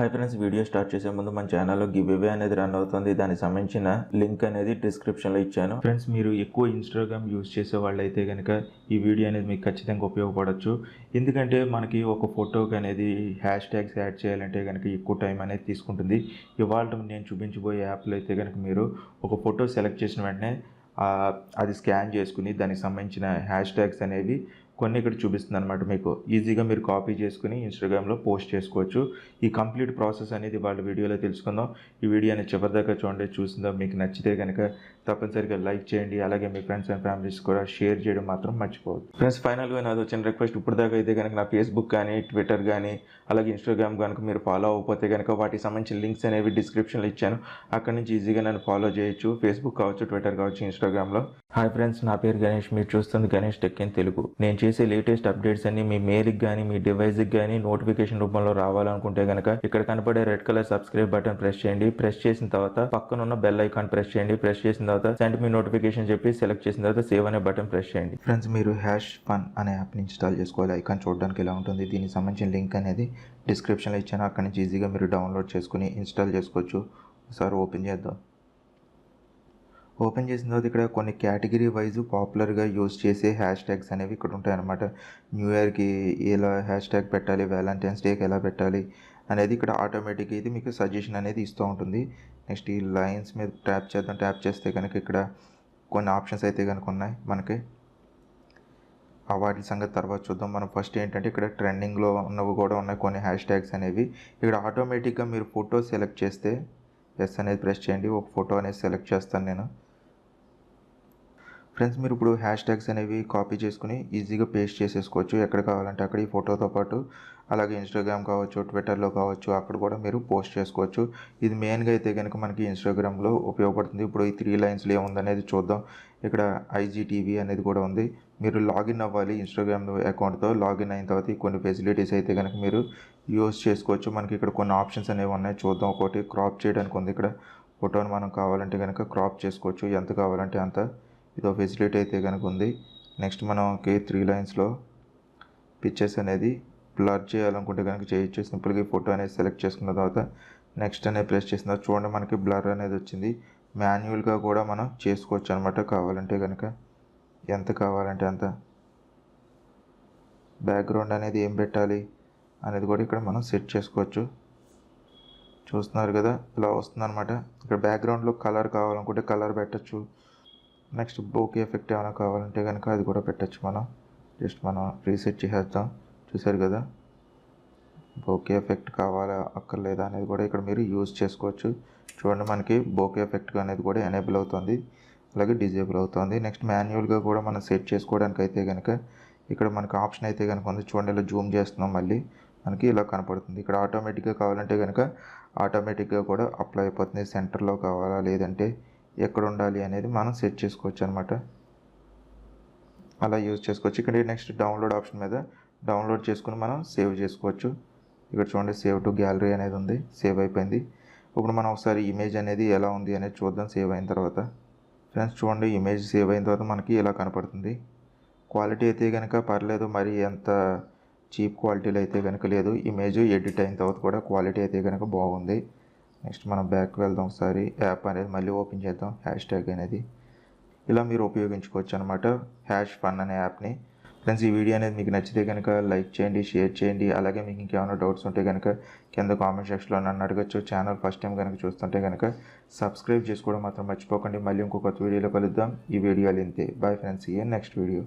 Hi friends, video start చేసే ముందు మన ఛానల్లో గివ్వే అనేది రన్ అవుతుంది. దానికి సంబంధించిన లింక్ అనేది డిస్క్రిప్షన్లో ఇచ్చాను. ఫ్రెండ్స్, మీరు ఎక్కువ ఇన్స్టాగ్రామ్ యూజ్ చేసే వాళ్ళు అయితే కనుక ఈ వీడియో అనేది మీకు ఖచ్చితంగా ఉపయోగపడవచ్చు. ఎందుకంటే మనకి ఒక ఫోటోకి అనేది హ్యాష్ ట్యాగ్స్ యాడ్ చేయాలంటే కనుక ఎక్కువ టైం అనేది తీసుకుంటుంది. ఇవాళ నేను చూపించబోయే యాప్లో అయితే కనుక మీరు ఒక ఫోటో సెలెక్ట్ చేసిన వెంటనే అది స్కాన్ చేసుకుని దానికి సంబంధించిన హ్యాష్ ట్యాగ్స్ అనేవి కొన్ని ఇక్కడ చూపిస్తుంది అనమాట. మీకు ఈజీగా మీరు కాపీ చేసుకుని ఇన్స్టాగ్రామ్లో పోస్ట్ చేసుకోవచ్చు. ఈ కంప్లీట్ ప్రాసెస్ అనేది వాళ్ళ వీడియోలో తెలుసుకుందాం. ఈ వీడియో అనేది చివరిదాకా చూడండి. చూసిందో మీకు నచ్చితే కనుక తప్పనిసరిగా లైక్ చేయండి. అలాగే మీ ఫ్రెండ్స్ అండ్ ఫ్యామిలీస్ కూడా షేర్ చేయడం మాత్రం మర్చిపోవద్దు. ఫ్రెండ్స్, ఫైనల్గా నాది వచ్చిన రిక్వెస్ట్, ఇప్పుడు దాకా అయితే కనుక నా ఫేస్బుక్ కానీ ట్విట్టర్ కానీ అలాగే ఇన్స్టాగ్రామ్ కనుక మీరు ఫాలో అవ్వకపోతే కనుక వాటికి సంబంధించిన లింక్స్ అనేవి డిస్క్రిప్షన్లో ఇచ్చాను. అక్కడ నుంచి ఈజీగా నన్ను ఫాలో చేయొచ్చు. ఫేస్బుక్ కావచ్చు, ట్విట్టర్ కావచ్చు, ఇన్స్టాగ్రామ్లో. హాయ్ ఫ్రెండ్స్, నా పేరు గణేష్. మీరు చూస్తుంది గణేష్ టెక్ ఇన్ తెలుగు. నేను చేసే లేటెస్ట్ అప్డేట్స్ అన్ని మీ మెయిల్కి కానీ మీ డివైస్కి కానీ నోటిఫికేషన్ రూపంలో రావాలనుకుంటే కనుక ఇక్కడ కనపడే red colour subscribe button press చేయండి. ప్రెస్ చేసిన తర్వాత పక్కన ఉన్న బెల్ ఐకాన్ ప్రెస్ చేయండి. ప్రెస్ చేసిన తర్వాత సెండ్ మీ నోటిఫికేషన్ చెప్పి సెలెక్ట్ చేసిన తర్వాత సేవ్ అనే బటన్ ప్రెస్ చేయండి. ఫ్రెండ్స్, మీరు Hashfun అనే యాప్ని ఇన్స్టాల్ చేసుకోవాలి. ఐకాన్ చూడడానికి ఎలా ఉంటుంది. దీనికి సంబంధించిన లింక్ అనేది డిస్క్రిప్షన్లో ఇచ్చాను. అక్కడి నుంచి ఈజీగా మీరు డౌన్లోడ్ చేసుకుని ఇన్స్టాల్ చేసుకోవచ్చు. ఒకసారి ఓపెన్ చేద్దాం. ఓపెన్ చేసిన తర్వాత ఇక్కడ కొన్ని కేటగిరీ వైజ్ పాపులర్గా యూజ్ చేసే హ్యాష్ ట్యాగ్స్ అనేవి ఇక్కడ ఉంటాయన్నమాట. న్యూ ఇయర్కి ఎలా హ్యాష్ ట్యాగ్ పెట్టాలి, వ్యాలంటైన్స్ డేకి ఎలా పెట్టాలి అనేది ఇక్కడ ఆటోమేటిక్గా ఇది మీకు సజెషన్ అనేది ఇస్తూ ఉంటుంది. నెక్స్ట్ ఈ లైన్స్ మీద ట్యాప్ చేద్దాం. ట్యాప్ చేస్తే కనుక ఇక్కడ కొన్ని ఆప్షన్స్ అయితే కనుక ఉన్నాయి మనకి. వాటి సంగతి తర్వాత చూద్దాం. మనం ఫస్ట్ ఏంటంటే ఇక్కడ ట్రెండింగ్లో ఉన్నవి కూడా ఉన్నాయి కొన్ని హ్యాష్ ట్యాగ్స్ అనేవి. ఇక్కడ ఆటోమేటిక్గా మీరు ఫోటో సెలెక్ట్ చేస్తే ఎస్ అనేది ప్రెస్ చేయండి. ఒక ఫోటో అనేది సెలెక్ట్ చేస్తాను నేను. ఫ్రెండ్స్, మీరు ఇప్పుడు హ్యాష్ ట్యాగ్స్ అనేవి కాపీ చేసుకుని ఈజీగా పేస్ట్ చేసేసుకోవచ్చు. ఎక్కడ కావాలంటే అక్కడ ఈ ఫోటోతో పాటు. అలాగే ఇన్స్టాగ్రామ్ కావచ్చు, ట్విట్టర్లో కావచ్చు, అక్కడ కూడా మీరు పోస్ట్ చేసుకోవచ్చు. ఇది మెయిన్గా అయితే కనుక మనకి ఇన్స్టాగ్రామ్లో ఉపయోగపడుతుంది. ఇప్పుడు ఈ 3 లైన్స్లో ఏముందనేది చూద్దాం. ఇక్కడ IGTV అనేది కూడా ఉంది. మీరు లాగిన్ అవ్వాలి ఇన్స్టాగ్రామ్ అకౌంట్తో. లాగిన్ అయిన తర్వాత కొన్ని ఫెసిలిటీస్ అయితే కనుక మీరు యూజ్ చేసుకోవచ్చు. మనకి ఇక్కడ కొన్ని ఆప్షన్స్ అనేవి ఉన్నాయి, చూద్దాం. ఒకటి క్రాప్ చేయడానికి ఉంది. ఇక్కడ ఫోటోని మనం కావాలంటే కనుక క్రాప్ చేసుకోవచ్చు, ఎంత కావాలంటే అంత. ఇదో ఫెసిలిటీ అయితే కనుక ఉంది. నెక్స్ట్ మనకి 3 లైన్స్లో పిక్చర్స్ అనేది బ్లర్ చేయాలనుకుంటే కనుక చేయొచ్చు. సింపుల్గా ఈ ఫోటో అనేది సెలెక్ట్ చేసుకున్న తర్వాత నెక్స్ట్ అనేది ప్రెస్ చేసిన తర్వాత చూడండి మనకి బ్లర్ అనేది వచ్చింది. మాన్యువల్గా కూడా మనం చేసుకోవచ్చు అనమాట. కావాలంటే కనుక ఎంత కావాలంటే అంత. బ్యాక్గ్రౌండ్ అనేది ఏం పెట్టాలి అనేది కూడా ఇక్కడ మనం సెట్ చేసుకోవచ్చు. చూస్తున్నారు కదా, ఇలా వస్తుంది అనమాట. ఇక్కడ బ్యాక్గ్రౌండ్లో కలర్ కావాలనుకుంటే కలర్ పెట్టచ్చు. నెక్స్ట్ బోకే ఎఫెక్ట్ ఏమైనా కావాలంటే కనుక అది కూడా పెట్టచ్చు. జస్ట్ మనం రీసెట్ చేసేద్దాం. చూసారు కదా, బోకే ఎఫెక్ట్ కావాలా అక్కర్లేదా అనేది కూడా ఇక్కడ మీరు యూజ్ చేసుకోవచ్చు. చూడండి మనకి బోకే ఎఫెక్ట్ అనేది కూడా ఎనేబుల్ అవుతుంది, అలాగే డిజేబుల్ అవుతుంది. నెక్స్ట్ మాన్యువల్గా కూడా మనం సెట్ చేసుకోవడానికి అయితే కనుక ఇక్కడ మనకి ఆప్షన్ అయితే కనుక ఉంది. చూడండి, ఇలా జూమ్ చేస్తున్నాం, మళ్ళీ మనకి ఇలా కనపడుతుంది. ఇక్కడ ఆటోమేటిక్గా కావాలంటే కనుక ఆటోమేటిక్గా కూడా అప్లై అయిపోతుంది. సెంటర్లో కావాలా లేదంటే ఎక్కడ ఉండాలి అనేది మనం సెట్ చేసుకోవచ్చు అనమాట. అలా యూజ్ చేసుకోవచ్చు. ఇక్కడ నెక్స్ట్ డౌన్లోడ్ ఆప్షన్ మీద డౌన్లోడ్ చేసుకుని మనం సేవ్ చేసుకోవచ్చు. ఇక్కడ చూడండి, సేవ్ టు గ్యాలరీ అనేది ఉంది. సేవ్ అయిపోయింది. ఇప్పుడు మనం ఒకసారి ఇమేజ్ అనేది ఎలా ఉంది అనేది చూద్దాం సేవ్ అయిన తర్వాత. ఫ్రెండ్స్, చూడండి, ఇమేజ్ సేవ్ అయిన తర్వాత మనకి ఇలా కనపడుతుంది. క్వాలిటీ అయితే కనుక పర్లేదు, మరి ఎంత చీప్ క్వాలిటీలో అయితే కనుక లేదు. ఇమేజ్ ఎడిట్ అయిన తర్వాత కూడా క్వాలిటీ అయితే కనుక బాగుంది. నెక్స్ట్ మనం బ్యాక్ వెళ్దాం. ఒకసారి యాప్ అనేది మళ్ళీ ఓపెన్ చేద్దాం. హ్యాష్ ట్యాగ్ అనేది ఇలా మీరు ఉపయోగించుకోవచ్చు అనమాట, Hashfun అనే యాప్ని. ఫ్రెండ్స్, ఈ వీడియో అనేది మీకు నచ్చితే కనుక లైక్ చేయండి, షేర్ చేయండి. అలాగే మీకు ఇంకేమైనా డౌట్స్ ఉంటే కనుక కింద కామెంట్ సెక్షన్లో నన్ను అడగచ్చు. ఛానల్ ఫస్ట్ టైం కనుక చూస్తుంటే కనుక సబ్స్క్రైబ్ చేసుకోవడం మాత్రం మర్చిపోకండి. మళ్ళీ ఇంకొక కొత్త వీడియోలో కలుద్దాం. ఈ వీడియోలు ఇంతే. బాయ్ ఫ్రెండ్స్, ఈ నెక్స్ట్ వీడియో.